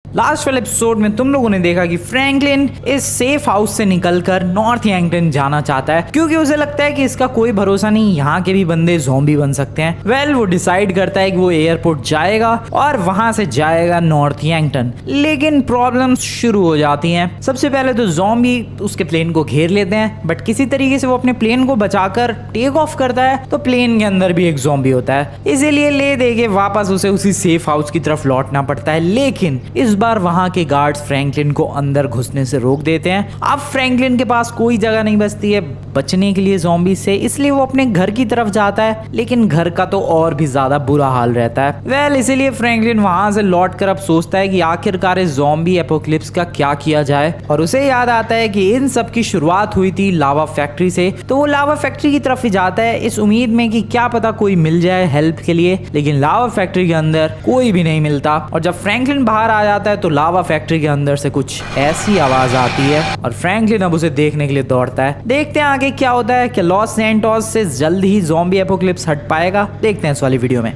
Last वाले episode में तुम लोगों ने देखा कि फ्रैंकलिन इस सेफ हाउस से निकलकर नॉर्थ यैंगटन जाना चाहता है क्योंकि उसे लगता है कि इसका कोई भरोसा नहीं, यहाँ के भी बंदे ज़ॉम्बी बन सकते हैं। वेल वो डिसाइड करता है कि वो एयरपोर्ट जाएगा और वहां से जाएगा नॉर्थ यैंगटन। लेकिन प्रॉब्लम्स शुरू हो जाती हैं। सबसे पहले तो ज़ॉम्बी उसके प्लेन को घेर लेते हैं, बट किसी तरीके से वो अपने प्लेन को बचाकर टेक ऑफ करता है तो प्लेन के अंदर भी एक ज़ॉम्बी होता है। इसीलिए ले दे के वापस उसे उसी सेफ हाउस की तरफ लौटना पड़ता है। लेकिन इस बार वहां के गार्ड्स फ्रैंकलिन को अंदर घुसने से रोक देते हैं। अब फ्रैंकलिन के पास कोई जगह नहीं बचती है बचने के लिए ज़ॉम्बी से, इसलिए वो अपने घर की तरफ जाता है। लेकिन घर का तो और भी ज्यादा बुरा हाल रहता है। वेल इसीलिए फ्रैंकलिन वहां से लौटकर अब सोचता है कि आखिरकार इस ज़ॉम्बी एपोकलिप्स का क्या किया जाए, और उसे याद आता है कि इन सब की शुरुआत हुई थी लावा फैक्ट्री से। तो वो लावा फैक्ट्री की तरफ ही जाता है इस उम्मीद में कि क्या पता कोई मिल जाए हेल्प के लिए। लेकिन लावा फैक्ट्री के अंदर कोई भी नहीं मिलता, और जब फ्रैंकलिन बाहर आ जाता है तो लावा फैक्ट्री के अंदर से कुछ ऐसी आवाज आती है और फ्रैंकलिन अब उसे देखने के लिए दौड़ता है। देखते हैं आगे क्या होता है। कि लॉस सैंटोस से जल्द ही ज़ॉम्बी एपोकलिप्स हट पाएगा, देखते हैं इस वाली वीडियो में।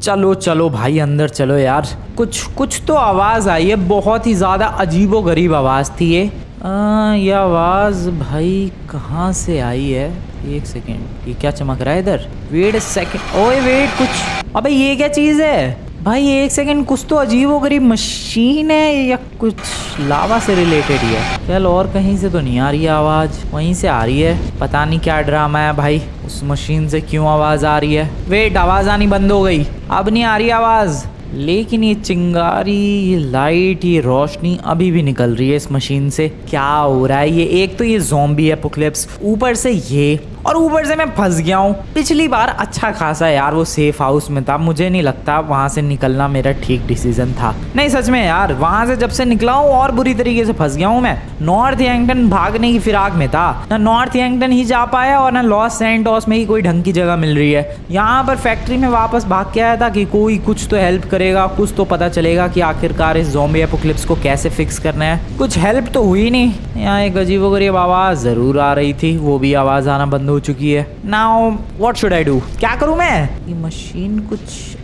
चलो चलो भाई अंदर चलो यार। कुछ तो आवाज आई है, बहुत ही ज्यादा अजीबो गरीब आवाज थी ये आवाज भाई कहाँ से आई है? एक सेकेंड, ये क्या चमक रहा है इधर? वेट अ सेकेंड, ओए वेट, कुछ अबे ये क्या चीज है भाई? एक सेकंड, कुछ तो अजीब गरीब मशीन है या कुछ लावा से रिलेटेड ही है। चल और कहीं से तो नहीं आ रही है आवाज, वहीं से आ रही है। पता नहीं क्या ड्रामा है भाई, उस मशीन से क्यों आवाज आ रही है। वेट, आवाज आनी बंद हो गई, अब नहीं आ रही आवाज। लेकिन ये चिंगारी, ये लाइट, ये रोशनी अभी भी निकल रही है इस मशीन से। क्या हो रहा है ये? एक तो ये ज़ॉम्बी एपोकलिप्स, ऊपर से ये, और ऊपर से मैं फंस गया हूँ। पिछली बार अच्छा खासा यार वो सेफ हाउस में था, मुझे नहीं लगता वहां से निकलना मेरा ठीक डिसीजन था। नहीं सच में यार, वहां से जब से निकला हूँ और बुरी तरीके से फंस गया हूँ मैं। नॉर्थ यैंगटन भागने की फिराक में था, ना नॉर्थ यैंगटन ही जा पाया और ना लॉस सैंटोस में ही कोई ढंग की जगह मिल रही है। यहाँ पर फैक्ट्री में वापस भाग के आया था कि कोई कुछ तो हेल्प करेगा, कुछ तो पता चलेगा कि आखिरकार इस ज़ॉम्बी एपोकलिप्स को कैसे फिक्स करना है। कुछ हेल्प तो हुई नहीं। यहाँ एक अजीबोगरीब आवाज जरूर आ रही थी, वो भी आवाज आना बंद हो चुकी है। Now what should I do? क्या करूं मैं? ये मशीन कुछ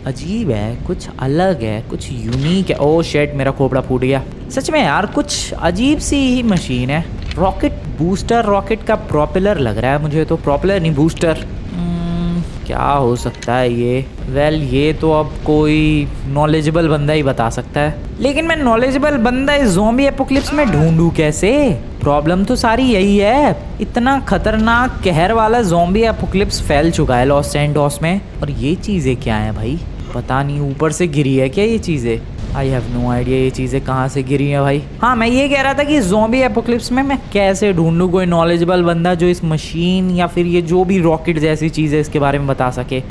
अजीब है, कुछ अलग है, कुछ यूनिक है। ओह शिट, मेरा खोपड़ा फूट गया। सच में यार कुछ अजीब सी ही मशीन है। रॉकेट बूस्टर, रॉकेट का प्रोपेलर लग रहा है मुझे तो, प्रोपेलर नहीं बूस्टर। क्या हो सकता है ये? वेल ये तो अब कोई नॉलेजेबल बंदा ही बता सकता है। लेकिन मैं नॉलेजेबल बंदा इस ज़ॉम्बी एपोकलिप्स में ढूंढूं कैसे? प्रॉब्लम तो सारी यही है, इतना खतरनाक कहर वाला ज़ॉम्बी एपोकलिप्स फैल चुका है लॉस सैंटोस में। और ये चीज़ें क्या हैं भाई? पता नहीं, ऊपर से गिरी है क्या ये चीज़ें? आई हैव नो आइडिया ये चीज़ें कहाँ से गिरी हैं भाई। हाँ मैं ये कह रहा था कि ज़ॉम्बी एपोकलिप्स में मैं कैसे ढूंढूं कोई नॉलेजेबल बंदा जो इस मशीन या फिर ये जो भी रॉकेट जैसी चीज़ है इसके बारे में बता सके।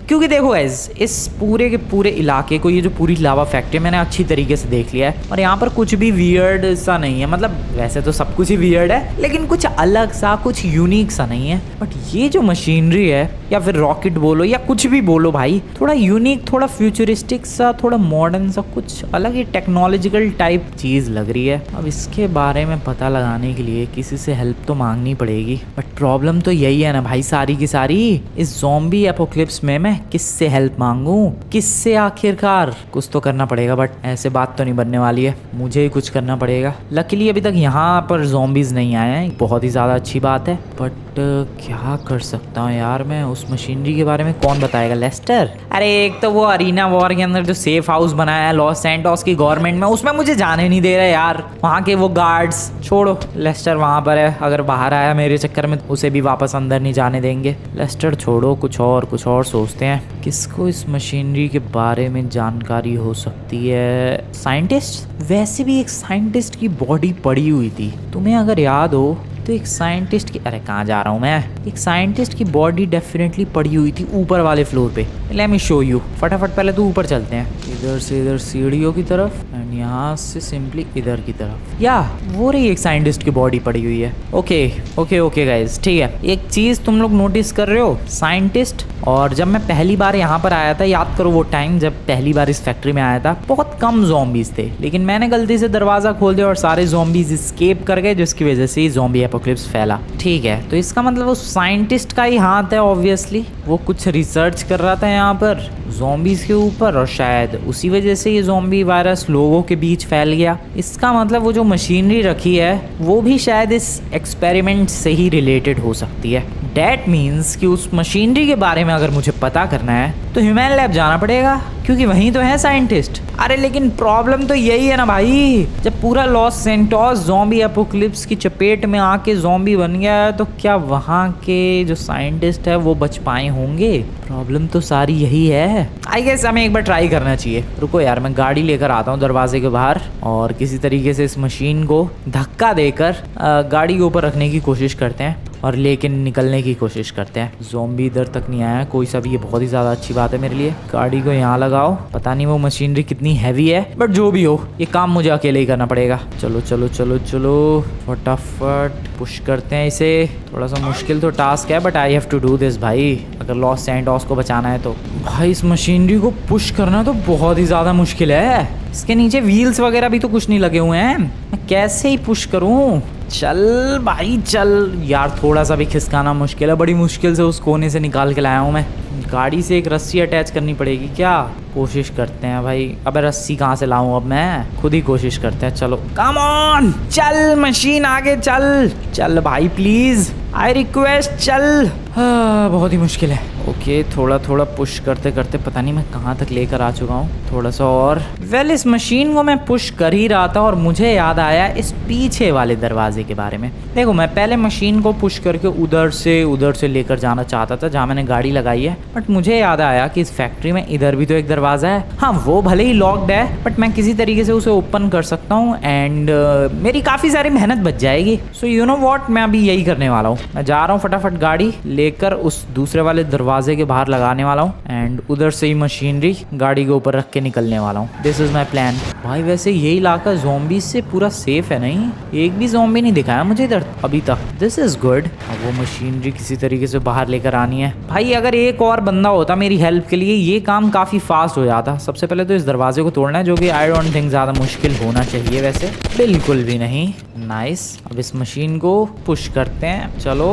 क्योंकि देखो गाइस, इस पूरे के पूरे इलाके को, ये जो पूरी लावा फैक्ट्री मैंने अच्छी तरीके से देख लिया है और यहाँ पर कुछ भी वियर्ड सा नहीं है। मतलब वैसे तो सब कुछ ही वियर्ड है, लेकिन कुछ अलग सा, कुछ यूनिक सा नहीं है। बट ये जो मशीनरी है या फिर रॉकेट बोलो या कुछ भी बोलो भाई, थोड़ा यूनिक, थोड़ा फ्यूचरिस्टिक सा, थोड़ा मॉडर्न सा, कुछ अलग ही टेक्नोलॉजिकल टाइप चीज़ लग रही है। अब इसके बारे में पता लगाने के लिए किसी से हेल्प तो मांगनी पड़ेगी। बट प्रॉब्लम तो यही है ना भाई सारी की सारी, इस ज़ॉम्बी एपोकलिप्स में मैं किससे हेल्प मांगूं? किससे? आखिरकार कुछ तो करना पड़ेगा। बट ऐसे बात तो नहीं बनने वाली है, मुझे ही कुछ करना पड़ेगा। लकीली अभी तक यहाँ पर ज़ॉम्बीज नहीं आए हैं, बहुत ही ज़्यादा अच्छी बात है। बट क्या कर सकता हूँ यार मैं? उस मशीनरी के बारे में कौन बताएगा? लेस्टर? अरे एक तो वो अरीना वॉर के अंदर जो सेफ हाउस बनाया है लॉस सैंटोस की गवर्नमेंट में, उसमें मुझे जाने नहीं दे रहे यार। वहाँ के वो गार्ड्स, छोड़ो, लेस्टर वहाँ पर है, अगर बाहर आया मेरे चक्कर में उसे भी वापस अंदर नहीं जाने देंगे। लेस्टर छोड़ो, कुछ और सोचते हैं। किसको इस मशीनरी के बारे में जानकारी हो सकती है? साइंटिस्ट? वैसे भी एक साइंटिस्ट की बॉडी पड़ी हुई थी, तुम्हें अगर याद हो तो एक साइंटिस्ट की, अरे कहाँ जा रहा हूँ मैं, एक साइंटिस्ट की बॉडी डेफिनेटली पड़ी हुई थी ऊपर वाले फ्लोर पे। Let me show you. फटाफट पहले तो ऊपर चलते हैं, इधर से इधर सीढ़ियों की तरफ एंड यहाँ से सिंपली इधर की तरफ। या वो रही एक साइंटिस्ट की बॉडी पड़ी हुई है। ओके ओके ओके गाइस, ठीक है। एक चीज़ तुम लोग नोटिस कर रहे हो, साइंटिस्ट, और जब मैं पहली बार यहाँ पर आया था, याद करो वो टाइम जब पहली बार इस फैक्ट्री में आया था, बहुत कम ज़ॉम्बीज थे। लेकिन मैंने गलती से दरवाज़ा खोल दिया और सारे ज़ॉम्बीज एस्केप कर गए, जिसकी वजह से ज़ॉम्बी एपोकलिप्स फैला। ठीक है, तो इसका मतलब वो साइंटिस्ट का ही हाथ है ऑब्वियसली। वो कुछ रिसर्च कर रहा था यहाँ पर ज़ॉम्बीज के ऊपर और शायद उसी वजह से ये ज़ॉम्बी वायरस लोगों लोगों के बीच फैल गया। इसका मतलब वो जो मशीनरी रखी है वो भी शायद इस एक्सपेरिमेंट से ही रिलेटेड हो सकती है। डैट मीन्स कि उस मशीनरी के बारे में अगर मुझे पता करना है तो ह्यूमन लैब जाना पड़ेगा, क्योंकि वहीं तो है साइंटिस्ट। अरे लेकिन प्रॉब्लम तो यही है ना भाई, जब पूरा लॉस सैंटोस ज़ॉम्बी एपोकलिप्स की चपेट में आके ज़ॉम्बी बन गया है तो क्या वहाँ के जो साइंटिस्ट है वो बच पाए होंगे? प्रॉब्लम तो सारी यही है। आई गेस हमें एक बार ट्राई करना चाहिए। रुको यार, मैं गाड़ी लेकर आता हूँ दरवाजे के बाहर और किसी तरीके से इस मशीन को धक्का देकर गाड़ी के ऊपर रखने की कोशिश करते हैं और लेकिन निकलने की कोशिश करते हैं। ज़ॉम्बी इधर तक नहीं आया कोई सा भी, ये बहुत ही ज़्यादा अच्छी बात है मेरे लिए। गाड़ी को यहाँ लगाओ, पता नहीं वो मशीनरी कितनी हैवी है, बट जो भी हो ये काम मुझे अकेले ही करना पड़ेगा। चलो चलो चलो चलो फटाफट पुश करते हैं इसे। थोड़ा सा मुश्किल तो टास्क है but I have to do this भाई, अगर लॉस सैंटोस को बचाना है तो। भाई इस मशीनरी को पुश करना तो बहुत ही ज़्यादा मुश्किल है। इसके नीचे व्हील्स वगैरह भी तो कुछ नहीं लगे हुए हैं, मैं कैसे ही पुश करूं? चल भाई चल यार, थोड़ा सा भी खिसकाना मुश्किल है। बड़ी मुश्किल से उस कोने से निकाल के लाया हूँ मैं। गाड़ी से एक रस्सी अटैच करनी पड़ेगी क्या? कोशिश करते हैं भाई। अबे रस्सी कहाँ से लाऊं अब मैं? खुद ही कोशिश करते हैं। चलो कम ऑन, चल मशीन आगे चल। चल भाई प्लीज, आई रिक्वेस्ट चल। बहुत ही मुश्किल है। ओके थोड़ा थोड़ा पुश करते करते पता नहीं मैं कहाँ तक लेकर आ चुका हूँ। थोड़ा सा और। वेल इस मशीन को मैं पुश कर ही रहा था और मुझे याद आया इस पीछे वाले दरवाजे के बारे में। देखो मैं पहले मशीन को पुश करके उधर से लेकर जाना चाहता था जहाँ मैंने गाड़ी लगाई है, बट मुझे याद आया कि इस फैक्ट्री में इधर भी तो एक दरवाजा है। हाँ वो भले ही लॉक्ड है बट मैं किसी तरीके से उसे ओपन कर सकता हूँ एंड मेरी काफ़ी सारी मेहनत बच जाएगी। सो यू नो वॉट, मैं अभी यही करने वाला हूँ। मैं जा रहा हूँ फटाफट गाड़ी लेकर उस दूसरे वाले दरवाजे के बाहर लगाने वाला हूँ एंड उधर से ही मशीनरी गाड़ी के ऊपर रख के निकलने वाला हूँ। This is my plan. भाई वैसे ये इलाका ज़ॉम्बीज से पूरा सेफ है नहीं? एक भी ज़ॉम्बी नहीं दिखाया मुझे इधर अभी तक। This is good. अब वो मशीनरी किसी तरीके से बाहर लेकर आनी है। भाई अगर एक और बंदा होता मेरी हेल्प के लिए ये काम काफ़ी फास्ट हो जाता। सबसे पहले तो इस दरवाजे को तोड़ना है, जो कि आई डोंट थिंक ज़्यादा मुश्किल होना चाहिए वैसे, बिल्कुल भी नहीं। नाइस। अब इस मशीन को पुश करते हैं। चलो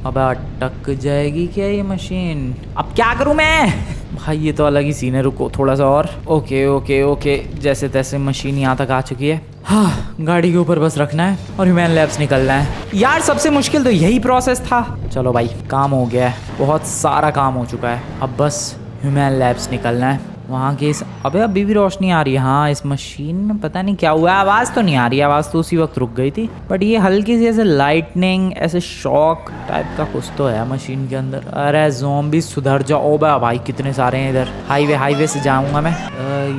अब अटक जाएगी क्या ये मशीन? अब क्या करूं मैं? भाई ये तो अलग ही सीन है। रुको थोड़ा सा और। ओके ओके ओके, जैसे तैसे मशीन यहाँ तक आ चुकी है। हाँ गाड़ी के ऊपर बस रखना है और ह्यूमन लैब्स निकलना है। यार सबसे मुश्किल तो यही प्रोसेस था। चलो भाई काम हो गया है, बहुत सारा काम हो चुका है। अब बस ह्यूमन लैब्स निकलना है। वहाँ के इस अबे अभी भी रोशनी आ रही है। हाँ इस मशीन में पता नहीं क्या हुआ, आवाज़ तो नहीं आ रही, आवाज़ तो उसी वक्त रुक गई थी, बट ये हल्की सी ऐसे लाइटनिंग ऐसे शॉक टाइप का कुछ तो है मशीन के अंदर। अरे ज़ॉम्बी सुधर जाओ भाई, कितने सारे हैं इधर। हाईवे से जाऊँगा मैं।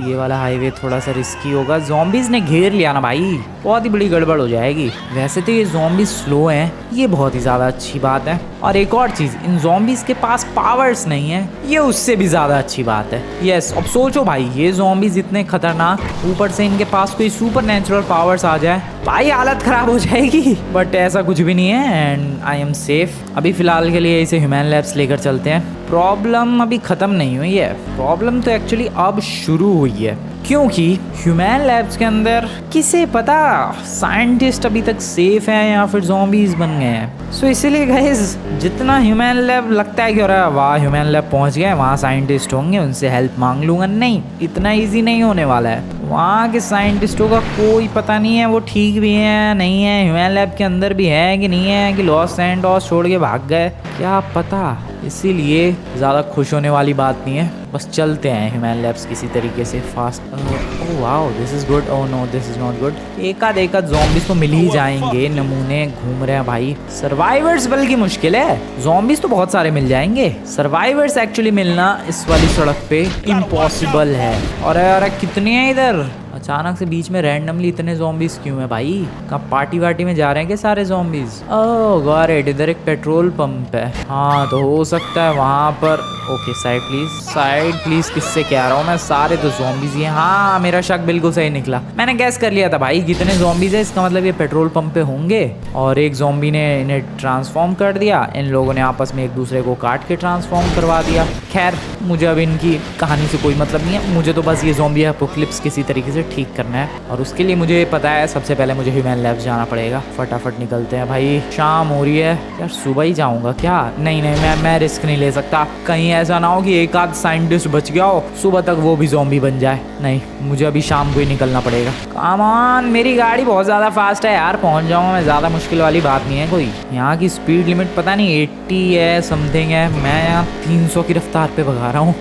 ये वाला हाईवे थोड़ा सा रिस्की होगा, ज़ॉम्बीज़ ने घेर लिया ना भाई, बहुत ही बड़ी गड़बड़ हो जाएगी। वैसे तो ये ज़ॉम्बीज़ स्लो हैं, ये बहुत ही ज़्यादा अच्छी बात है। और एक और चीज़, इन ज़ॉम्बीज़ के पास पावर्स नहीं है, ये उससे भी ज़्यादा अच्छी बात है। यस अब सोचो भाई, ये ज़ॉम्बीज़ इतने खतरनाक, ऊपर से इनके पास कोई सुपर नेचुरल पावर्स आ जाए, भाई हालत ख़राब हो जाएगी। बट ऐसा कुछ भी नहीं है एंड आई एम सेफ। अभी फ़िलहाल के लिए इसे ह्यूमन लैब्स लेकर चलते हैं। प्रॉब्लम अभी ख़त्म नहीं हुई है, प्रॉब्लम तो एक्चुअली अब शुरू हुई है, क्योंकि ह्यूमन लैब्स के अंदर किसे पता साइंटिस्ट अभी तक सेफ हैं या फिर ज़ॉम्बीज़ बन गए हैं। सो इसीलिए गाइस जितना ह्यूमन लैब लगता है कि अरे वाह ह्यूमन लैब पहुंच गए, वहाँ साइंटिस्ट होंगे उनसे हेल्प मांग लूँगा, नहीं इतना ईजी नहीं होने वाला है। वहाँ के साइंटिस्टों का कोई पता नहीं है वो ठीक भी हैं नहीं है, ह्यूमन लैब के अंदर भी है कि नहीं है, कि लॉस सैंटोस छोड़ के भाग गए, क्या पता। इसीलिए ज़्यादा खुश होने वाली बात नहीं है, बस चलते हैं ह्यूमन लैब्स किसी तरीके से fast. Oh wow this is good, oh no this is not good. एकाध ज़ॉम्बीज़ तो मिल ही जाएंगे, नमूने घूम रहे हैं भाई। सर्वाइवर्स बल्कि मुश्किल है, ज़ॉम्बीज़ तो बहुत सारे मिल जाएंगे, सर्वाइवर्स एक्चुअली मिलना इस वाली सड़क पे इम्पॉसिबल है। और अरे कितने हैं इधर, अचानक से बीच में रैंडमली इतने ज़ॉम्बीज़ क्यों हैं भाई? कहाँ पार्टी वार्टी में जा रहे हैं क्या सारे ज़ॉम्बीज़? ओह गॉट इट, इधर एक पेट्रोल पंप है। हाँ तो हो सकता है वहाँ पर। ओके साइड प्लीज़, किससे कह रहा हूँ मैं, सारे तो ज़ॉम्बीज़ ही हैं। हाँ मेरा शक बिल्कुल सही निकला, मैंने गैस कर लिया था भाई कितने ज़ॉम्बीज़ है, इसका मतलब ये पेट्रोल पंप पे होंगे और एक ज़ॉम्बी ने इन्हें ट्रांसफॉर्म कर दिया, इन लोगों ने आपस में एक दूसरे को काट के ट्रांसफॉर्म करवा दिया। खैर मुझे अब इनकी कहानी से कोई मतलब नहीं है, मुझे तो बस ये ज़ॉम्बी एपोकलिप्स किसी तरीके से ठीक करना है और उसके लिए मुझे पता है सबसे पहले मुझे ह्यूमन लैब्स जाना पड़ेगा। फटाफट निकलते हैं भाई, शाम हो रही है यार, सुबह ही जाऊँगा क्या? नहीं मैं रिस्क नहीं ले सकता, कहीं ऐसा ना हो कि एक आध साइंटिस्ट बच गया हो, सुबह तक वो भी ज़ॉम्बी बन जाए। नहीं, मुझे अभी शाम को ही निकलना पड़ेगा। कम ऑन, मेरी गाड़ी बहुत ज़्यादा फास्ट है यार, पहुंच जाऊंगा मैं, ज़्यादा मुश्किल वाली बात नहीं है कोई। यहाँ की स्पीड लिमिट पता नहीं 80 है समथिंग है, मैं यहाँ 300 की रफ्तार पे भगा रहा हूँ।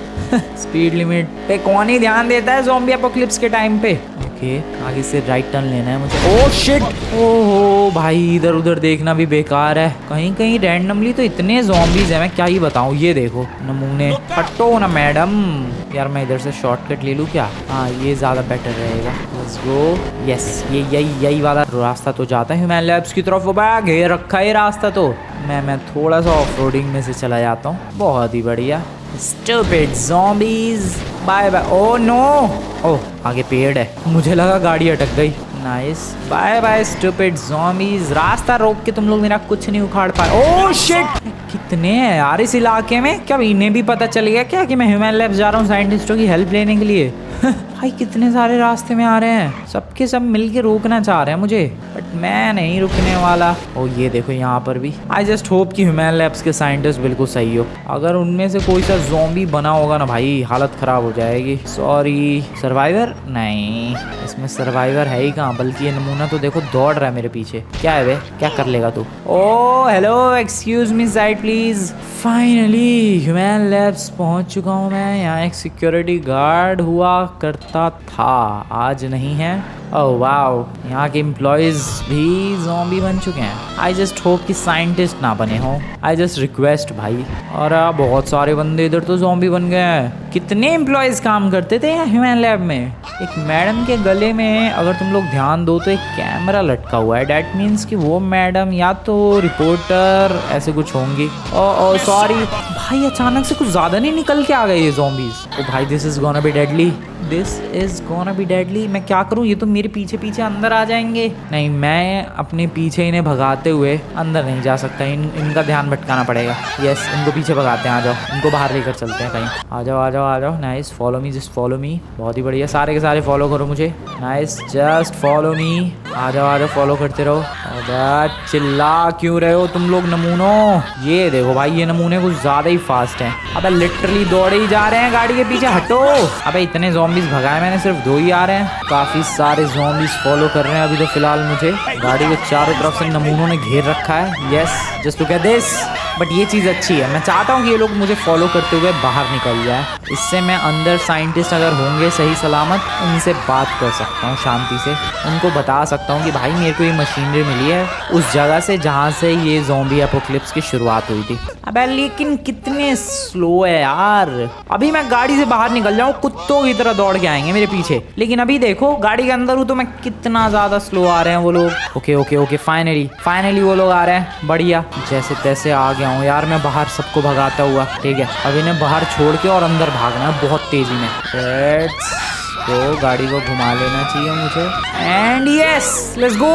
स्पीड लिमिट पे कौन ही ध्यान देता है ज़ॉम्बी एपोकलिप्स के टाइम पे। ओके, आगे से राइट टर्न लेना है मुझे। ओह शिट, ओहो भाई, इधर उधर देखना भी बेकार है। कहीं कहीं रैंडमली तो इतने ज़ॉम्बीज हैं, मैं क्या ही बताऊँ। ये देखो नमूने, हटो ना मैडम। यार मैं इधर से शॉर्टकट ले लूँ क्या? हाँ, ये ज़्यादा बेटर रहेगा। Let's go. यस, यही वाला रास्ता तो जाता है ह्यूमन लैब्स की तरफ। वो बैग घेर रखा है रास्ता तो। मैं थोड़ा सा ऑफ रोडिंग में से चला जाता हूँ। बहुत ही बढ़िया। Stupid zombies, bye bye. Oh no, oh आगे पेड़ है, मुझे लगा गाड़ी अटक गई। Nice, bye bye stupid zombies. रास्ता रोक के तुम लोग मेरा कुछ नहीं उखाड़ पाए। ओह शिट, कितने हैं यार इस इलाके में? क्या इन्हें भी पता चल गया क्या कि मैं ह्यूमन लैब्स जा रहा हूँ साइंटिस्टों की हेल्प लेने के लिए? भाई कितने सारे रास्ते में आ रहे हैं, सबके सब मिलके रोकना चाह रहे हैं मुझे, बट मैं नहीं रुकने वाला। ओ ये देखो यहाँ पर भी। आई जस्ट होप कि ह्यूमन लैब्स के साइंटिस्ट बिल्कुल सही हो। अगर उनमें से कोई सा ज़ॉम्बी बना होगा ना भाई, हालत ख़राब हो जाएगी। सॉरी, सर्वाइवर नहीं, इसमें सर्वाइवर है ही कहाँ, बल्कि ये नमूना तो देखो दौड़ रहा है मेरे पीछे। क्या है वे, क्या कर लेगा तू? Oh hello, excuse me side please. Finally human labs पहुँच चुका हूँ मैं। यहाँ एक सिक्योरिटी गार्ड हुआ करता था, आज नहीं है। ओह वाओ, यहाँ के एम्प्लॉयज़ भी ज़ॉम्बी बन चुके हैं। आई जस्ट होप कि साइंटिस्ट ना बने हों। आई जस्ट रिक्वेस्ट भाई। और बहुत सारे बंदे इधर तो ज़ॉम्बी बन गए हैं। कितने एम्प्लॉयज़ काम करते थे यहाँ ह्यूमन लैब में? एक मैडम के गले में अगर तुम लोग ध्यान दो तो एक कैमरा लटका हुआ है। डैट मीन्स कि वो मैडम या तो रिपोर्टर ऐसे कुछ होंगी। ओह सॉरी भाई, अचानक से कुछ ज़्यादा नहीं निकल के आ गए ये ज़ॉम्बीज़। ओ भाई, this is gonna be deadly, this is gonna be deadly. मैं क्या करूँ, ये तो मेरे पीछे पीछे अंदर आ जाएंगे। नहीं, मैं अपने पीछे इन्हें भगाते हुए अंदर नहीं जा सकता। इनका ध्यान भटकाना पड़ेगा। यस, इनको पीछे भगाते हैं। आ जाओ, इनको बाहर लेकर चलते हैं कहीं। आ जाओ आ जाओ आ जाओ। Nice, follow me, just follow me. बहुत ही बढ़िया, सारे के सारे फॉलो करो मुझे। Nice, just follow me. आ जाओ, फॉलो करते रहो। चिल्ला क्यों रहे हो तुम लोग नमूनों? ये देखो भाई, ये नमूने कुछ ज़्यादा ही फास्ट हैं। अबे लिटरली दौड़े ही जा रहे हैं गाड़ी के पीछे, हटो। अबे इतने ज़ॉम्बीज़ भगाए मैंने, सिर्फ 2 ही आ रहे हैं। काफ़ी सारे ज़ॉम्बीज़ फॉलो कर रहे हैं अभी तो फिलहाल मुझे। गाड़ी के चारों तरफ से नमूनों ने घेर रखा है। Yes, just look at this. But ये चीज़ अच्छी है, मैं चाहता हूँ कि ये लोग मुझे फॉलो करते हुए बाहर निकल जाए। इससे मैं अंदर साइंटिस्ट अगर होंगे सही सलामत, उनसे बात कर सकता हूँ शांति से। उनको बता सकता हूँ कि भाई मेरे को ये मशीनरी मिली है उस जगह से जहाँ से ये ज़ॉम्बी एपोकलिप्स की शुरुआत हुई थी। अबे लेकिन कितने स्लो है यार। अभी मैं गाड़ी से बाहर निकल जाऊँ, कुत्तों की तरह दौड़ के आएंगे मेरे पीछे। लेकिन अभी देखो गाड़ी के अंदर हूँ तो मैं कितना ज़्यादा स्लो आ रहे हैं वो लोग। ओके ओके ओके, फाइनली वो लोग आ रहे हैं। बढ़िया, जैसे तैसे आ गया हूँ यार मैं बाहर, सबको भगाता हुआ। ठीक है, अब इन्हें बाहर छोड़ के और अंदर भागना है बहुत तेजी में। तो गाड़ी को घुमा लेना चाहिए मुझे। And yes, let's go.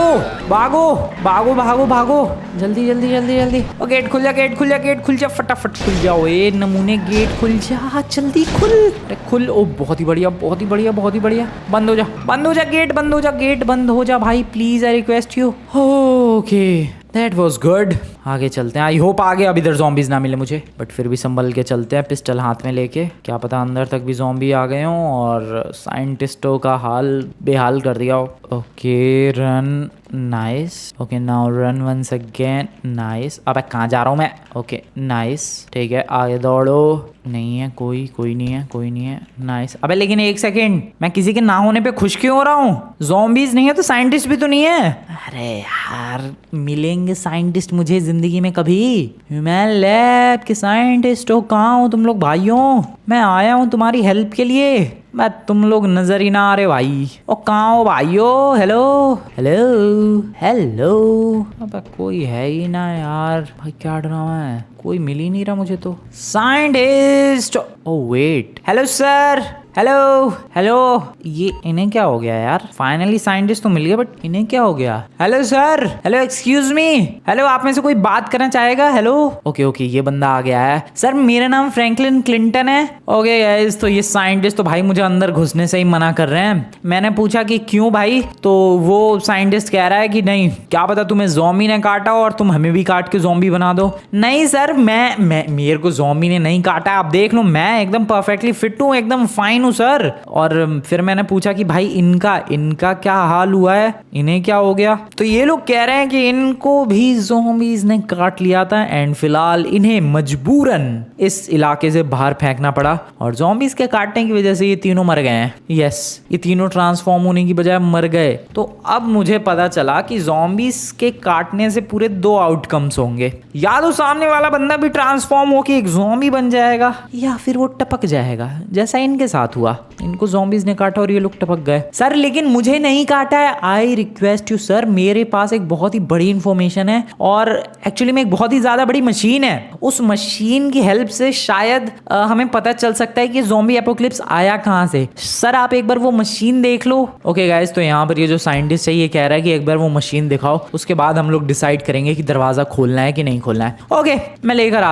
भागो भागो भागो भागो, जल्दी जल्दी जल्दी जल्दी। और गेट खुल जा, गेट खुल जा, गेट खुल जा, फटाफट खुल जाओ। ए नमूने, गेट खुल जा, जल्दी खुल। अरे खुल। ओ बहुत ही बढ़िया, बहुत ही बढ़िया, बहुत ही बढ़िया। बंद हो जा, बंद हो जा, गेट बंद हो जा, गेट बंद हो जा भाई, please I request you. Okay, that was good. आगे चलते हैं। आई होप आगे अब इधर ज़ॉम्बीज़ ना मिले मुझे, बट फिर भी संभल के चलते हैं, पिस्टल हाथ में लेके। क्या पता अंदर तक भी ज़ॉम्बी आ गए हों और साइंटिस्टों का हाल बेहाल कर दिया हो। Okay, run. Nice. Okay, now run once again. Nice. अब कहाँ जा रहा हूँ मैं? ओके नाइस, ठीक है, आगे दौड़ो। नहीं है कोई, कोई नहीं है, कोई नहीं है। नाइस। अबे लेकिन एक सेकेंड, मैं किसी के ना होने पे खुश क्यों हो रहा हूँ? ज़ॉम्बीज़ नहीं है तो साइंटिस्ट भी तो नहीं है। अरे यार, मिलेंगे साइंटिस्ट मुझे जिंदगी में कभी? ह्यूमन लैब के साइंटिस्ट हो, कहाँ हो तुम लोग भाइयों? मैं आया हूँ तुम्हारी हेल्प के लिए, मैं तुम लोग नजर ही ना आ रहे भाई। ओ कहाँ हो भाइयों? Hello hello hello. अब कोई है ही ना यार। भाई क्या ड्रामा है, कोई मिल ही नहीं रहा मुझे तो। Scientist, oh wait, hello sir, hello hello. ये इन्हें क्या हो गया यार? फाइनली साइंटिस्ट तो मिल गया, बट इन्हें क्या हो गया? हेलो सर, हेलो एक्सक्यूज मी, हेलो आप में से कोई बात करना चाहेगा? हेलो। ओके ओके, ये बंदा आ गया है। सर मेरा नाम फ्रैंकलिन क्लिंटन है। ओके गाइस, तो ये साइंटिस्ट तो भाई मुझे अंदर घुसने से ही मना कर रहे हैं। मैंने पूछा कि क्यों भाई, तो वो साइंटिस्ट कह रहा है कि नहीं, क्या पता तुम्हें ज़ॉम्बी ने काटा हो और तुम हमें भी काट के ज़ॉम्बी बना दो। नहीं सर, मैं मेरे को ज़ॉम्बी ने नहीं काटा, आप देख लो, मैं एकदम परफेक्टली फिट हूँ, एकदम फाइन हूँ सर। और फिर मैंने पूछा कि भाई इनका क्या हाल हुआ है, इन्हें क्या हो गया? तो ये लोग कह रहे हैं कि इनको भी ज़ॉम्बीज़ ने काट लिया था एंड फिलहाल इन्हें मजबूरन इस इलाके से बाहर फेंकना पड़ा और ज़ॉम्बीज़ के काटने की वजह से ये तीनों मर गए हैं। यस, ये तीनों ट्रांसफॉर्म होने की बजाय मर गए। तो अब मुझे पता चला कि ज़ॉम्बीज़ के काटने से पूरे 2 आउटकम्स होंगे, या तो सामने वाला बंदा भी ट्रांसफॉर्म होकर एक ज़ॉम्बी बन जाएगा या फिर वो टपक जाएगा, जैसा इनके साथ हुआ। इनको ज़ॉम्बीज़ ने काटा और ये लोग टपक गए। सर लेकिन मुझे नहीं काटा है, आई रिक्वेस्ट यू सर, मेरे पास एक बहुत ही बड़ी इंफॉर्मेशन है और एक्चुअली में एक बहुत ही ज़्यादा बड़ी मशीन है। उस मशीन की हेल्प से शायद हमें पता चल सकता है कि ज़ॉम्बी एपोकलिप्स आया कहाँ से। सर आप एक बार वो मशीन देख लो। ओके गाइस, तो यहाँ पर ये जो साइंटिस्ट है ये कह रहा है कि एक बार वो मशीन दिखाओ, उसके बाद हम लोग डिसाइड करेंगे कि दरवाजा खोलना है कि नहीं खोलना है। ओके, मैं लेकर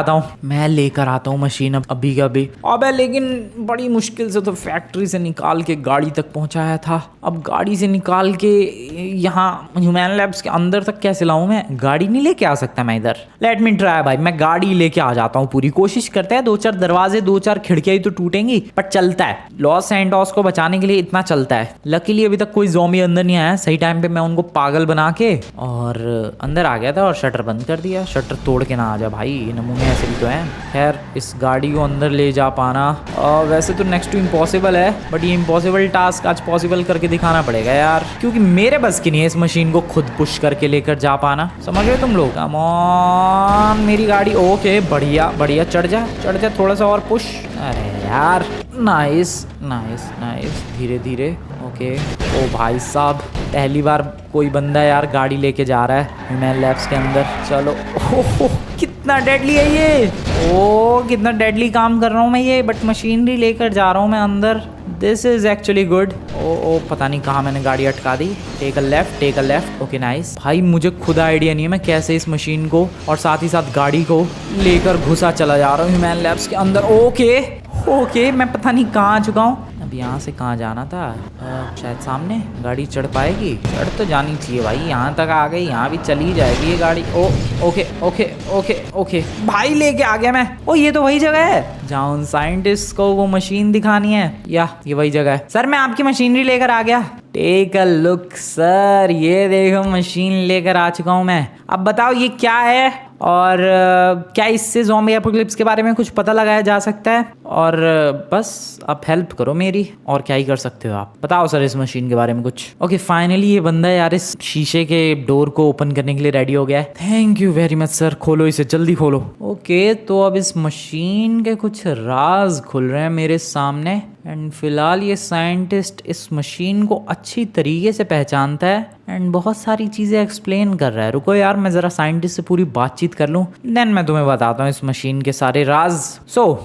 आता हूँ मशीन अभी का अभी। अबे लेकिन बड़ी मुश्किल से तो फैक्ट्री से निकाल के गाड़ी तक पहुंचाया था, अब गाड़ी से निकाल के यहाँ ह्यूमन लैब्स के अंदर तक कैसे लाऊं? मैं गाड़ी नहीं लेके आ सकता मैं इधर। लेट मी ट्राई भाई, मैं गाड़ी लेके आ जाता हूँ, पूरी कोशिश करते हैं। 2-4 दरवाजे 2-4 खिड़कियां ही तो टूटेंगी, पर चलता है। लॉस सैंटोस को बचाने के लिए इतना चलता है। लकीली अभी तक कोई ज़ॉम्बी अंदर नहीं आया, सही टाइम पे मैं उनको पागल बना के और अंदर आ गया था और शटर बंद कर दिया। शटर तोड़ के ना आ जा भाई, नमूने ऐसे भी तो हैं। खैर, इस गाड़ी को अंदर ले जा पाना वैसे तो नेक्स्ट टू इम्पॉसिबल है, बट ये इम्पॉसिबल टास्क आज पॉसिबल करके दिखाना पड़ेगा यार, क्योंकि मेरे बस की नहीं है इस मशीन को खुद पुश करके लेकर जा पाना। समझ रहे हो तुम लोग? कम ऑन मेरी गाड़ी। ओके, बढ़िया बढ़िया, चढ़ जा थोड़ा सा और पुश। अरे यार, नाइस नाइस नाइस, धीरे धीरे। ओके, ओ भाई साहब, पहली बार कोई बंदा यार गाड़ी लेके जा रहा है ह्यूमन लैब्स के अंदर। चलो, ओह कितना डेडली है ये, ओ कितना डेडली काम कर रहा हूँ मैं ये, बट मशीनरी लेकर जा रहा हूँ मैं अंदर। This is actually good. ओ पता नहीं कहाँ मैंने गाड़ी अटका दी। Take a left. Okay nice. भाई मुझे खुद आइडिया नहीं है मैं कैसे इस मशीन को और साथ ही साथ गाड़ी को लेकर घुसा चला जा रहा हूँ ह्यूमन लैब्स के अंदर। ओके, मैं पता नहीं कहाँ आ चुका हूँ। अब यहाँ से कहाँ जाना था? शायद सामने गाड़ी चढ़ पाएगी, चढ़ तो जानी चाहिए भाई। यहाँ तक आ गई, यहाँ भी चली जाएगी ये गाड़ी। ओके भाई, लेके आ गया मैं। ओ ये तो वही जगह है जहाँ उन साइंटिस्ट को वो मशीन दिखानी है, या ये वही जगह है? सर मैं आपकी मशीनरी लेकर आ गया। टेक अ लुक सर, ये देखो मशीन लेकर आ चुका हूँ मैं। अब बताओ ये क्या है और क्या इससे ज़ॉम्बी एपोकलिप्स के बारे में कुछ पता लगाया जा सकता है? और बस अब हेल्प करो मेरी, और क्या ही कर सकते हो आप। बताओ सर इस मशीन के बारे में कुछ। ओके, फाइनली ये बंदा यार इस शीशे के डोर को ओपन करने के लिए रेडी हो गया है। Thank you very much sir, खोलो इसे, जल्दी खोलो। ओके, तो अब इस मशीन के कुछ राज खुल रहे हैं मेरे सामने एंड फिलहाल ये साइंटिस्ट इस मशीन को अच्छी तरीके से पहचानता है एंड बहुत सारी चीज़ें एक्सप्लेन कर रहा है। रुको यार, मैं ज़रा साइंटिस्ट से पूरी बातचीत कर लूँ, देन मैं तुम्हें बताता हूँ इस मशीन के सारे राज।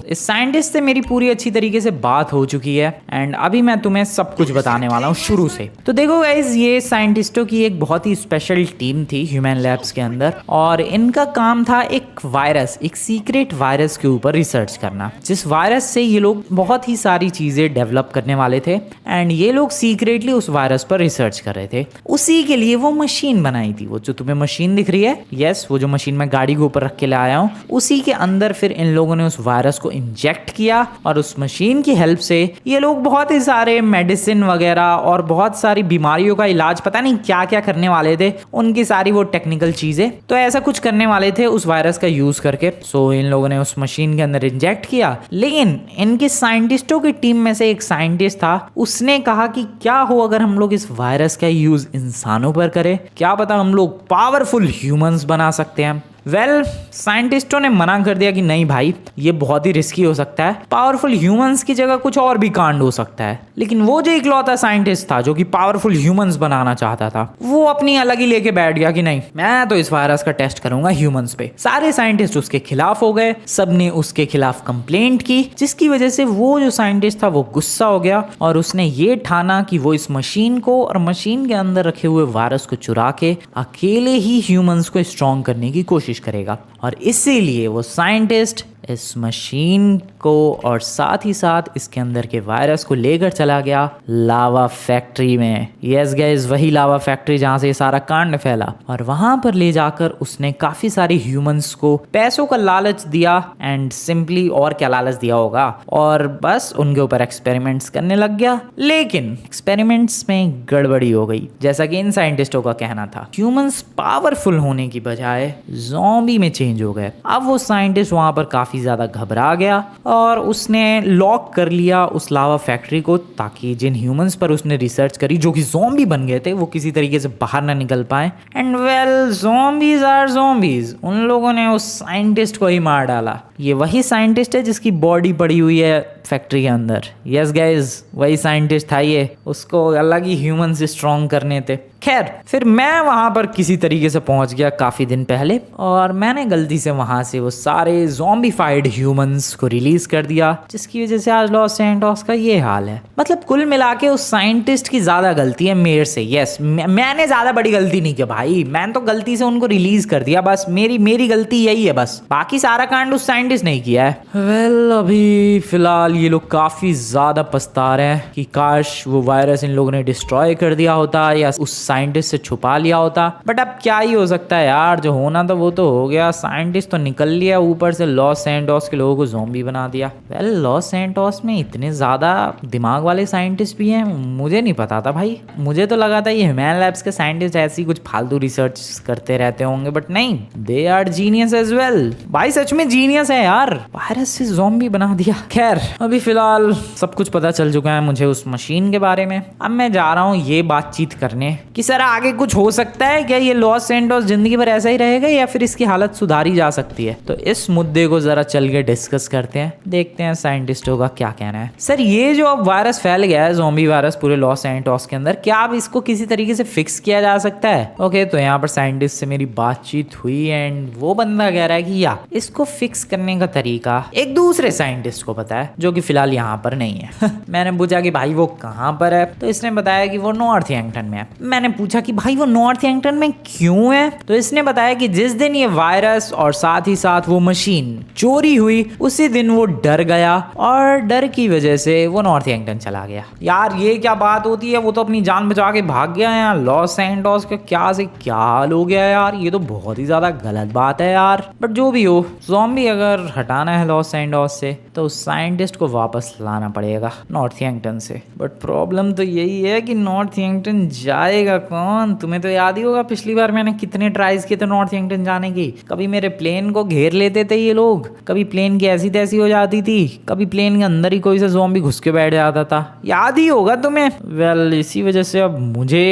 इस साइंटिस्ट से मेरी पूरी अच्छी तरीके से बात हो चुकी है एंड अभी मैं तुम्हें सब कुछ बताने वाला हूँ शुरू से। तो देखो गाइस, ये साइंटिस्टों की एक बहुत ही स्पेशल टीम थी ह्यूमन लैब्स के अंदर और इनका काम था एक वायरस, एक सीक्रेट वायरस के ऊपर रिसर्च करना, जिस वायरस से ये लोग बहुत ही सारी चीज़ें डेवलप करने वाले थे एंड ये लोग सीक्रेटली उस वायरस पर रिसर्च कर रहे थे। उसी के लिए वो मशीन बनाई थी, वो जो तुम्हें मशीन दिख रही है, यस, वो जो मशीन मैं गाड़ी के ऊपर रख के ले आया हूँ, उसी के अंदर फिर इन लोगों ने उस वायरस को इंजेक्ट किया और उस मशीन की हेल्प से ये लोग बहुत ही सारे मेडिसिन वगैरह और बहुत सारी बीमारियों का इलाज, पता नहीं क्या क्या करने वाले थे, उनकी सारी वो टेक्निकल चीजें, तो ऐसा कुछ करने वाले थे उस वायरस का यूज करके। इन लोगों ने उस मशीन के अंदर इंजेक्ट किया, लेकिन इनके साइंटिस्टों की टीम में से एक साइंटिस्ट था, उसने कहा कि क्या हो अगर हम लोग इस वायरस का यूज इंसानों पर करें, क्या पता हम लोग पावरफुल ह्यूमंस बना सकते हैं। वेल साइंटिस्टों ने मना कर दिया कि नहीं भाई, ये बहुत ही रिस्की हो सकता है, पावरफुल ह्यूमंस की जगह कुछ और भी कांड हो सकता है। लेकिन वो जो इकलौता साइंटिस्ट था जो कि पावरफुल ह्यूमंस बनाना चाहता था, वो अपनी अलग ही लेके बैठ गया कि नहीं, मैं तो इस वायरस का टेस्ट करूंगा ह्यूमंस पे। सारे साइंटिस्ट उसके खिलाफ हो गए, सबने उसके खिलाफ कंप्लेंट की, जिसकी वजह से वो जो साइंटिस्ट था वो गुस्सा हो गया और उसने ये ठाना कि वो इस मशीन को और मशीन के अंदर रखे हुए वायरस को चुरा के अकेले ही ह्यूमंस को स्ट्रॉन्ग करने की कोशिश करेगा। और इसीलिए वो साइंटिस्ट इस मशीन को और साथ ही साथ इसके अंदर के वायरस को लेकर चला गया लावा फैक्ट्री में। यस गाइस, वही लावा फैक्ट्री जहां से ये सारा कांड फैला। और वहां पर ले जाकर उसने काफी सारे ह्यूमंस को पैसों का लालच दिया एंड सिंपली, और क्या लालच दिया होगा, और बस उनके ऊपर एक्सपेरिमेंट्स करने लग गया। लेकिन एक्सपेरिमेंट्स में गड़बड़ी हो गई। जैसा कि इन साइंटिस्टों का कहना था, ह्यूमंस पावरफुल होने की बजाय ज़ॉम्बी में चेंज हो गए। अब वो साइंटिस्ट वहां पर काफी ज्यादा घबरा गया और उसने लॉक कर लिया उस लावा फैक्ट्री को, ताकि जिन ह्यूमंस पर उसने रिसर्च करी जो कि ज़ॉम्बी बन गए थे, वो किसी तरीके से बाहर ना निकल पाए। And well, zombies are zombies, उन लोगों ने उस साइंटिस्ट को ही मार डाला। ये वही साइंटिस्ट है जिसकी बॉडी पड़ी हुई है फैक्ट्री के अंदर। यस गाइज, वही साइंटिस्ट था ये, उसको अलग ही ह्यूमन से स्ट्रॉन्ग करने थे। खैर, फिर मैं वहां पर किसी तरीके से पहुंच गया काफी दिन पहले, और मैंने गलती से वहां से वो सारे ज़ॉम्बीफाइड ह्यूमंस को रिलीज कर दिया, जिसकी वजह से आज लॉस सैंटोस का ये हाल है। मतलब कुल मिला के उस साइंटिस्ट की ज्यादा गलती है मेरे से। यस, मैंने ज्यादा बड़ी गलती नहीं की भाई, मैंने तो गलती से उनको रिलीज कर दिया, बस मेरी गलती यही है बस, बाकी सारा कांड उस साइंटिस्ट नहीं किया है। वेल, अभी फिलहाल ये लोग काफी ज्यादा पछता रहे हैं कि काश वो वायरस इन लोगों ने डिस्ट्रॉय कर दिया होता या उस साइंटिस्ट से छुपा लिया होता। बट अब क्या ही हो सकता है यार, जो होना था वो तो हो गया। साइंटिस्ट तो निकल लिया, ऊपर से लॉस सैंटोस के लोगों को ज़ॉम्बी बना दिया। वेल, लॉस सैंटोस में इतने ज्यादा दिमाग वाले साइंटिस्ट भी हैं, मुझे नहीं पता था भाई। मुझे तो लगा था ये ह्यूमन लैब्स के साइंटिस्ट ऐसी कुछ फालतू रिसर्च करते रहते होंगे, बट नहीं, they are genius as well. भाई सच में जीनियस है यार, वायरस से ज़ॉम्बी बना दिया। खैर, अभी फिलहाल सब कुछ पता चल चुका है मुझे उस मशीन के बारे में। अब मैं जा रहा हूँ ये बातचीत करने कि सर आगे कुछ हो सकता है क्या, ये लॉस सैंटोस जिंदगी भर ऐसा ही रहेगा या फिर इसकी हालत सुधारी जा सकती है। तो इस मुद्दे को जरा चल के डिस्कस करते हैं, देखते हैं साइंटिस्टों का क्या कहना है। सर, ये जो अब वायरस फैल गया है, ज़ॉम्बी वायरस पूरे लॉस सैंटोस के अंदर, क्या अब इसको किसी तरीके से फिक्स किया जा सकता है? ओके, तो यहाँ पर साइंटिस्ट से मेरी बातचीत हुई एंड वो बंदा कह रहा है कि या इसको फिक्स करने का तरीका एक दूसरे साइंटिस्ट को पता है, जो कि फिलहाल यहाँ पर नहीं है। मैंने पूछा कि भाई वो कहाँ पर है, तो इसने बताया कि वो नॉर्थ यंगटन में है। मैंने पूछा कि भाई वो नॉर्थ यंगटन में क्यों है, तो इसने बताया कि जिस दिन ये वायरस और साथ ही साथ वो मशीन चोरी हुई, उसी दिन वो डर गया और डर की वजह से वो नॉर्थ यंगटन चला गया। यार ये क्या बात होती है, वो तो अपनी जान बचा के भाग गया है यार। लॉस सैंटोस का क्या से क्या हाल हो गया यार, ये तो बहुत ही ज्यादा गलत बात है यार। बट जो भी हो, ज़ॉम्बी अगर हटाना है लॉस सैंटोस से, तो उस साइंटिस्ट को वापस लाना पड़ेगा नॉर्थ यंगटन से। बट प्रॉब्लम तो यही है कि नॉर्थ यंगटन जाएगा कौन? तुम्हें तो याद ही होगा पिछली बार मैंने कितने ट्राइज किए थे नॉर्थ यंगटन जाने की। कभी मेरे प्लेन को घेर लेते थे ये लोग, कभी प्लेन की ऐसी तैसी हो जाती थी, कभी प्लेन के अंदर ही कोई सा ज़ॉम्बी घुस के बैठ जाता था, याद ही होगा तुम्हें। वेल, इसी वजह से अब मुझे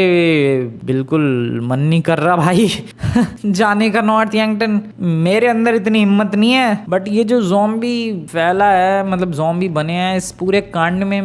बिल्कुल मन नहीं कर रहा भाई जाने का नॉर्थ यंगटन। मेरे अंदर इतनी हिम्मत नहीं है। बट ये जो ज़ॉम्बी फैला है, मतलब ज़ॉम्बी बने हैं, इस पूरे कांड में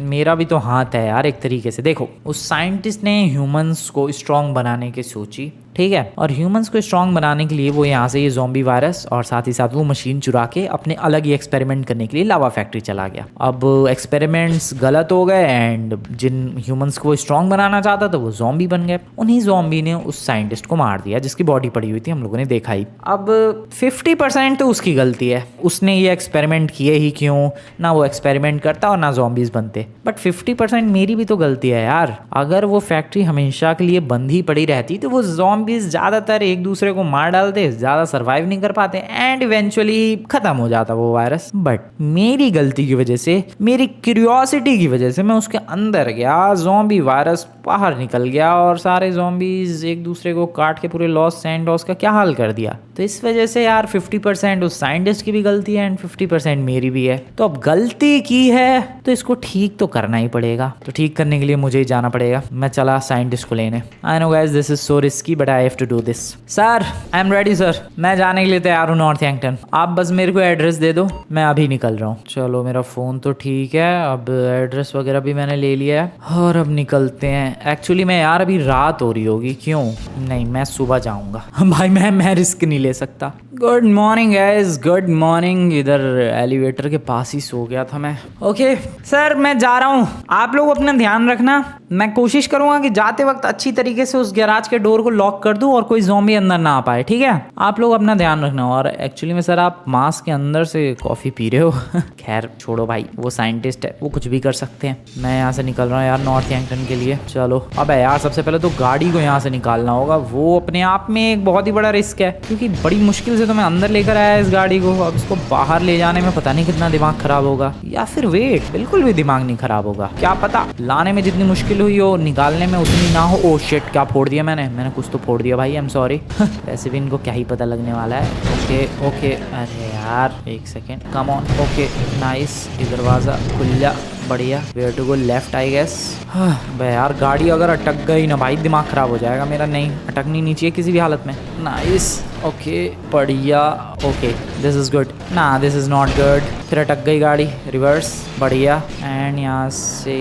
मेरा भी तो हाथ है यार एक तरीके से। देखो, उस साइंटिस्ट ने ह्यूमंस को स्ट्रॉन्ग बनाने की सोची, ठीक है, और ह्यूमंस को स्ट्रॉन्ग बनाने के लिए वो यहाँ से ये ज़ॉम्बी वायरस और साथ ही साथ वो मशीन चुरा के अपने अलग ही एक्सपेरिमेंट करने के लिए लावा फैक्ट्री चला गया। अब एक्सपेरिमेंट्स गलत हो गए एंड जिन ह्यूमंस को वो स्ट्रॉन्ग बनाना चाहता था वो ज़ॉम्बी बन गए। उन्हीं ज़ॉम्बी ने उस साइंटिस्ट को मार दिया जिसकी बॉडी पड़ी हुई थी, हम लोगों ने देखा ही। अब 50% तो उसकी गलती है, उसने ये एक्सपेरिमेंट किए ही क्यों, ना वो एक्सपेरिमेंट करता और ना ज़ॉम्बीज बनते। बट 50% मेरी भी तो गलती है यार। अगर वो फैक्ट्री हमेशा के लिए बंद ही पड़ी रहती तो वो ज़ॉम्बीज ज्यादातर एक दूसरे को मार डालते, ज्यादा सर्वाइव नहीं कर पाते एंड इवेंचुअली खत्म हो जाता वो वायरस। बट मेरी गलती की वजह से, मेरी क्यूरियोसिटी की वजह से मैं उसके अंदर गया, ज़ॉम्बी वायरस बाहर निकल गया और सारे ज़ॉम्बीज एक दूसरे को काट के पूरे लॉस सैंटोस का क्या हाल कर दिया। तो इस वजह से यार 50% उस साइंटिस्ट की भी गलती है एंड 50% मेरी भी है। तो अब गलती की है तो इसको ठीक तो करना ही पड़ेगा। तो ठीक करने के लिए मुझे ही जाना पड़ेगा। मैं चला साइंटिस्ट को लेने। I know guys, this is so risky but but I have to do this. Sir I am ready sir, मैं जाने के लिए तैयार हूँ नॉर्थहैम्पटन। आप बस मेरे को एड्रेस दे दो, मैं अभी निकल रहा हूँ। चलो मेरा फ़ोन तो ठीक है, अब एड्रेस वगैरह भी मैंने ले लिया है और अब निकलते हैं। एक्चुअली मैं यार अभी रात हो रही होगी, क्यों नहीं, मैं सुबह जाऊँगा भाई, मैं रिस्क नहीं ले सकता। Good morning guys, good morning. इधर एलिवेटर के पास ही सो गया था मैं। ओके सर मैं जा रहा हूँ, आप लोग अपना ध्यान रखना। मैं कोशिश करूंगा कि जाते वक्त अच्छी तरीके से उस गैराज के डोर को लॉक कर दूं और कोई ज़ॉम्बी अंदर ना आ पाए, ठीक है? आप लोग अपना ध्यान रखना। और एक्चुअली में सर आप मास्क के अंदर से कॉफ़ी पी रहे हो खैर छोड़ो भाई, वो साइंटिस्ट है, वो कुछ भी कर सकते हैं। मैं यहाँ से निकल रहा हूँ यार नॉर्थहैम्पटन के लिए। चलो अब यार सबसे पहले तो गाड़ी को यहाँ से निकालना होगा, वो अपने आप में एक बहुत ही बड़ा रिस्क है, क्योंकि बड़ी मुश्किल से तो मैं अंदर लेकर आया इस गाड़ी को। अब इसको बाहर ले जाने में पता नहीं कितना दिमाग खराब होगा, या फिर वेट बिल्कुल भी दिमाग नहीं खराब होगा, क्या पता। लाने में जितनी मुश्किल हुई हो निकालने में उतनी ना हो। ओ शिट, क्या फोड़ दिया मैंने कुछ तो फोड़ दिया भाई, आई एम सॉरी वैसे भी इनको क्या ही पता लगने वाला है। ओके ओके, अरे यार एक second, come on. Okay nice, ये दरवाज़ा खुल जा, बढ़िया। Where to go left I guess. भाई यार गाड़ी अगर अटक गई ना भाई, दिमाग खराब हो जाएगा मेरा। नहीं, अटकनी नहीं चाहिए किसी भी हालत में। नाइस, ओके बढ़िया। ओके दिस इज़ गुड, ना दिस इज़ नॉट गुड। फिर अटक गई गाड़ी, रिवर्स, बढ़िया। एंड यहाँ से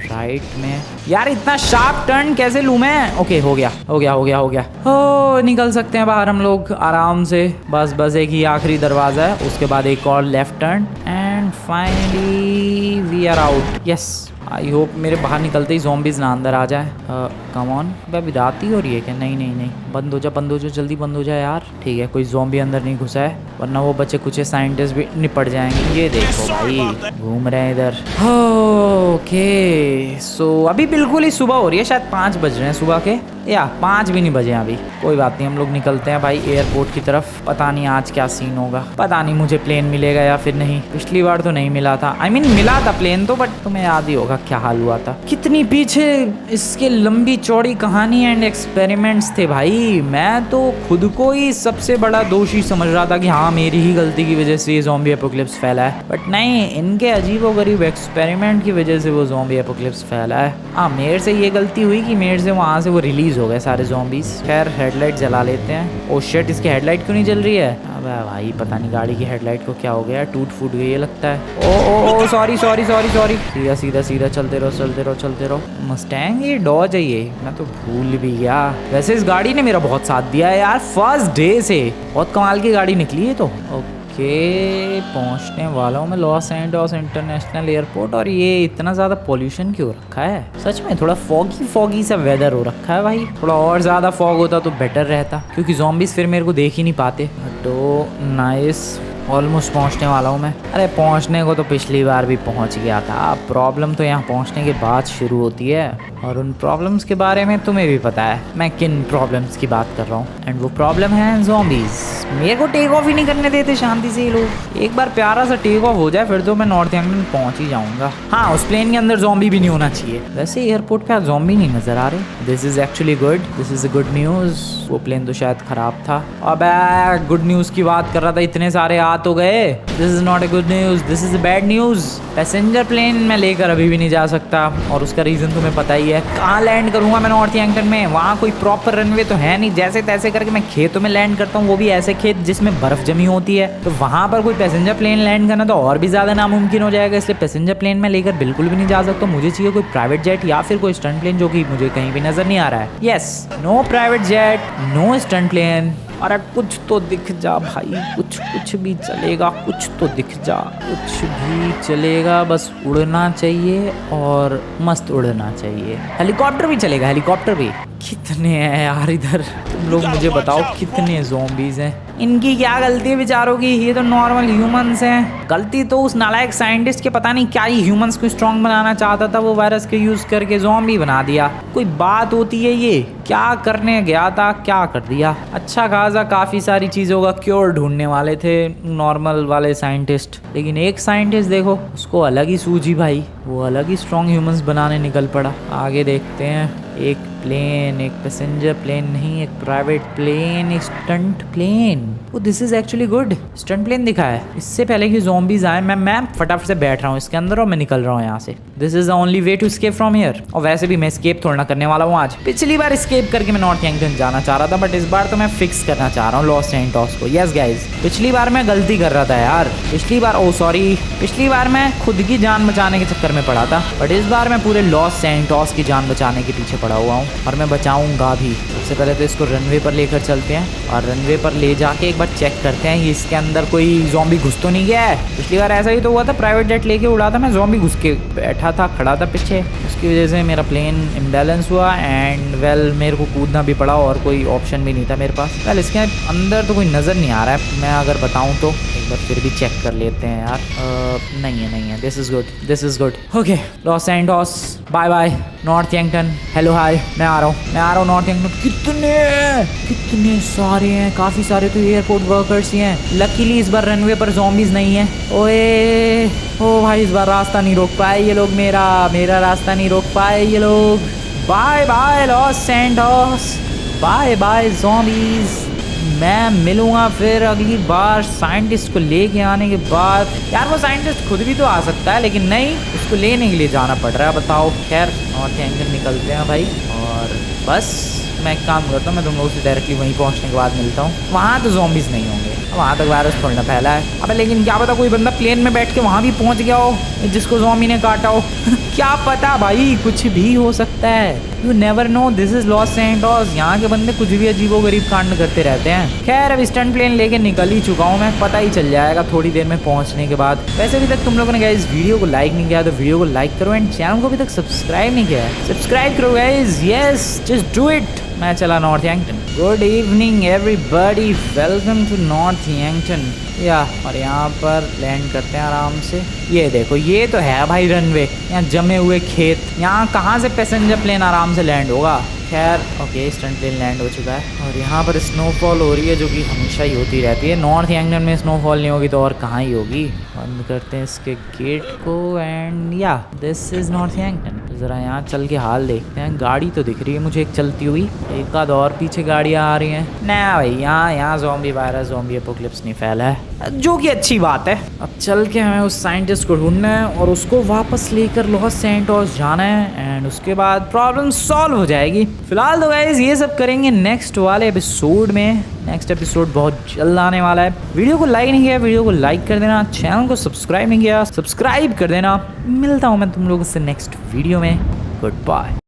राइट में, यार इतना शार्प टर्न कैसे लूँ मैं? ओके हो गया हो गया हो गया हो गया। हो निकल सकते हैं बाहर हम लोग आराम से। बस एक ही आखिरी दरवाज़ा है, उसके बाद एक और left turn and finally we are out. Yes, I hope मेरे बाहर निकलते ही ज़ॉम्बीज़ ना अंदर आ जाए। कम ऑन, अभी रात ही हो रही है क्या? नहीं, बंद हो जा, जल्दी बंद हो जाए यार। ठीक है, कोई ज़ॉम्बी अंदर नहीं घुसा है, वरना वो बच्चे कुछ साइंटिस्ट भी निपट जाएंगे। ये देखो भाई घूम रहे हैं इधर। ओके सो अभी बिल्कुल ही सुबह हो रही है, शायद 5 बज रहे हैं सुबह के, या 5 भी नहीं बजे अभी। कोई बात नहीं, हम लोग निकलते हैं भाई एयरपोर्ट की तरफ। पता नहीं आज क्या सीन होगा, पता नहीं मुझे प्लेन मिलेगा या फिर नहीं। पिछली बार तो नहीं मिला था, I mean, मिला था प्लेन तो, बट तुम्हें याद ही होगा क्या हाल हुआ था। कितनी पीछे इसके लंबी चौड़ी कहानी एंड एक्सपेरिमेंट्स थे भाई। मैं तो खुद को ही सबसे बड़ा दोषी समझ रहा था कि हाँ मेरी ही गलती की वजह से ये ज़ॉम्बी एपोकलिप्स फैला है, बट नहीं, इनके अजीबोगरीब एक्सपेरिमेंट की वजह से वो ज़ॉम्बी एपोकलिप्स फैला है। हाँ मेरे से ये गलती हुई कि मेरे से वहाँ से वो रिलीज हो गए सारे ज़ॉम्बीज। खैर हेडलाइट जला लेते हैं। ओ शिट, इसकी हेडलाइट क्यों नहीं जल रही है? अबे भाई पता नहीं गाड़ी की हेडलाइट को क्या हो गया, टूट फूट गई है लगता है। ओ सॉरी, सीधा चलते रहो। मस्टैंग, ये डॉज है ये, मैं तो भूल भी गया। वैसे इस गाड़ी ने मेरा बहुत साथ दिया है यार, फर्स्ट डे से बहुत कमाल की गाड़ी निकली है। तो ओके पहुंचने वाला हूँ मैं लॉस एंजल्स इंटरनेशनल एयरपोर्ट। और ये इतना ज़्यादा पोल्यूशन क्यों रखा है? सच में थोड़ा फॉगी सा वेदर हो रखा है भाई। थोड़ा और ज़्यादा फॉग होता तो बेटर रहता, क्योंकि ज़ॉम्बीज़ फिर मेरे को देख ही नहीं पाते। तो नाइस, ऑलमोस्ट पहुंचने वाला हूँ मैं। अरे पहुंचने को तो पिछली बार भी पहुंच गया था, प्रॉब्लम तो यहाँ पहुंचने के बाद शुरू होती है। और उन प्रॉब्लम्स के बारे में तुम्हें भी पता है मैं किन प्रॉब्लम्स की बात कर रहा हूँ, एंड वो प्रॉब्लम है ज़ॉम्बीज़। मेरे को टेक ऑफ ही नहीं करने देते शांति से ये लोग। एक बार प्यारा सा टेक ऑफ हो जाए फिर तो मैं नॉर्थहैम्पटन पहुंच ही जाऊंगा। हाँ उस प्लेन के अंदर ज़ॉम्बी भी नहीं होना चाहिए। वैसे एयरपोर्ट पे ज़ॉम्बी नहीं नजर आ रहे। This is actually good, this is a good news. वो प्लेन तो शायद खराब था। अब गुड न्यूज़ की बात कर रहा था, इतने सारे आ तो गए। This is not a good news, this is a bad news. Passenger plane मैं लेकर अभी भी नहीं जा सकता, और उसका रीज़न तुम्हें पता ही है। कहाँ लैंड करूँगा मैं नॉर्थहैम्पटन में? वहाँ कोई प्रॉपर रनवे तो है नहीं। जैसे तैसे करके मैं खेतों में लैंड करता हूँ, वो भी ऐसे खेत जिसमें बर्फ जमी होती है। तो वहाँ पर कोई पैसेंजर प्लेन लैंड करना तो और भी ज़्यादा नामुमकिन हो जाएगा। इसलिए पैसेंजर प्लेन में लेकर बिल्कुल भी नहीं जा सकता। मुझे चाहिए कोई प्राइवेट जेट या फिर कोई स्टंट प्लेन, जो कि मुझे कहीं भी नज़र नहीं आ रहा है। Yes, no private jet, no stunt plane. अरे कुछ तो दिख जा भाई, कुछ भी चलेगा, कुछ तो दिख जा, कुछ भी चलेगा, बस उड़ना चाहिए और मस्त उड़ना चाहिए। हेलीकॉप्टर भी चलेगा, हेलीकॉप्टर भी। कितने हैं यार इधर, तुम लोग मुझे बताओ कितने ज़ॉम्बीज़ हैं? इनकी क्या गलती है बेचारों की? ये तो नॉर्मल ह्यूमंस हैं। गलती तो उस नालायक साइंटिस्ट के, पता नहीं क्या ही ह्यूमंस को स्ट्रॉन्ग बनाना चाहता था, वो वायरस के यूज़ करके ज़ॉम्बी बना दिया। कोई बात होती है ये? क्या करने गया था, क्या कर दिया? अच्छा खासा काफ़ी सारी चीज़ों का क्योर ढूंढने वाले थे नॉर्मल वाले साइंटिस्ट, लेकिन एक साइंटिस्ट देखो उसको अलग ही सूझी भाई, वो अलग ही स्ट्रॉन्ग ह्यूमंस बनाने निकल पड़ा। आगे देखते हैं। एक प्लेन, एक पैसेंजर प्लेन नहीं, एक प्राइवेट प्लेन, एक stunt plane. Oh this is actually good. Stunt plane दिखा है। इससे पहले कि ज़ॉम्बीज आए मैं फटाफट से बैठ रहा हूँ इसके अंदर और मैं निकल रहा हूँ यहाँ से। This is the only way to escape from here. और वैसे भी मैं एस्केप थोड़ा ना करने वाला हूँ आज। पिछली बार एस्केप करके मैं नॉर्थ यार्कटन जाना चाह रहा था, बट इस बार तो मैं फिक्स करना चाह रहा हूँ लॉस सैंटोस को। यस गाइज, पिछली बार मैं गलती कर रहा था यार। पिछली बार मैं खुद की जान बचाने के चक्कर में पड़ा था, बट इस बार मैं पूरे लॉस सैंटोस की जान बचाने के पीछे पड़ा हुआ हूँ और मैं बचाऊंगा भी। सबसे पहले तो इसको रनवे पर लेकर चलते हैं और रनवे पर ले जाके एक बार चेक करते हैं इसके अंदर कोई ज़ॉम्बी घुस तो नहीं गया है। पिछली बार ऐसा ही तो हुआ था, प्राइवेट जेट लेके उड़ा था मैं, ज़ॉम्बी घुस के बैठा था, खड़ा था पीछे। उसकी वजह से मेरा प्लेन इम्बैलेंस हुआ एंड वेल मेरे को कूदना भी पड़ा और कोई ऑप्शन भी नहीं था मेरे पास। वेल इसके अंदर तो कोई नज़र नहीं आ रहा है, मैं अगर बताऊँ तो एक बार फिर भी चेक कर लेते हैं यार। नहीं है। This is good. Okay Los Santos, bye bye North Yankton. Hello hi, मैं आ रहा हूँ नॉर्थ यार्कटन। कितने सारे हैं, काफ़ी सारे तो एयरपोर्ट वर्कर्स ही हैं। लकीली इस बार रनवे पर ज़ॉम्बीज़ नहीं है। ओए ओ भाई, इस बार रास्ता नहीं रोक पाए ये लोग, मेरा रास्ता नहीं रोक पाए ये लोग। Bye bye Los Santos, bye bye zombies. मैं मिलूंगा फिर अगली बार साइंटिस्ट को लेके आने के बाद। यार वो साइंटिस्ट खुद भी तो आ सकता है, लेकिन नहीं, उसको लेने के लिए जाना पड़ रहा है। बताओ। खैर नॉर्थ यार्कटन निकलते हैं भाई, और बस मैं एक काम करता हूँ, मैं तुम लोगों से डायरेक्टली वहीं पहुँचने के बाद मिलता हूँ। वहाँ तो ज़ॉम्बीज़ नहीं होंगे, वहाँ तक वायरस थोड़ा ना फैला है। अबे लेकिन क्या पता कोई बंदा प्लेन में बैठ के वहाँ भी पहुँच गया हो जिसको ज़ॉम्बी ने काटा हो। क्या पता भाई, कुछ भी हो सकता है। You never know, this is Los Santos. यहाँ के बंदे कुछ भी अजीबो गरीब कांड करते रहते हैं। खैर अब स्टंट प्लेन लेके निकल ही चुका हूँ मैं, पता ही चल जाएगा थोड़ी देर में पहुँचने के बाद। वैसे अभी तक तुम लोगों ने गाइस वीडियो को लाइक नहीं किया तो वीडियो को लाइक करो एंड चैनल को अभी तक सब्सक्राइब नहीं किया है, सब्सक्राइब करो guys. Yes just do it. मैं चला North Yankton. Good evening everybody, welcome to North Yankton. या और यहाँ पर लैंड करते हैं आराम से। ये देखो, ये तो है भाई रनवे, यहाँ जमे हुए खेत, यहाँ कहाँ से पैसेंजर प्लेन आराम से लैंड होगा। खैर ओके, स्टंट प्लेन लैंड हो चुका है और यहाँ पर स्नोफॉल हो रही है, जो कि हमेशा ही होती रहती है। नॉर्थ यार्कटन में स्नोफॉल नहीं होगी तो और कहाँ ही होगी। बंद करते हैं इसके गेट को एंड या दिस इज़ नॉर्थ यार्कटन। ज़रा यहाँ चल के हाल देखते हैं। गाड़ी तो दिख रही है मुझे एक चलती हुई, एक आध और पीछे गाड़ियाँ आ रही हैं। ना भाई, यहाँ ज़ॉम्बी वायरस, ज़ॉम्बी एपोकलिप्स नहीं फैला है, जो कि अच्छी बात है। अब चल के हमें उस साइंटिस्ट को ढूंढना है और उसको वापस लेकर लॉस सैंटोस जाना है एंड उसके बाद प्रॉब्लम सॉल्व हो जाएगी। फिलहाल तो गाइस ये सब करेंगे नेक्स्ट वाले एपिसोड में। नेक्स्ट एपिसोड बहुत जल्द आने वाला है। वीडियो को लाइक नहीं किया, वीडियो को लाइक कर देना। चैनल को सब्सक्राइब नहीं किया, सब्सक्राइब कर देना। मिलता हूँ मैं तुम लोगों से नेक्स्ट वीडियो में। Good bye.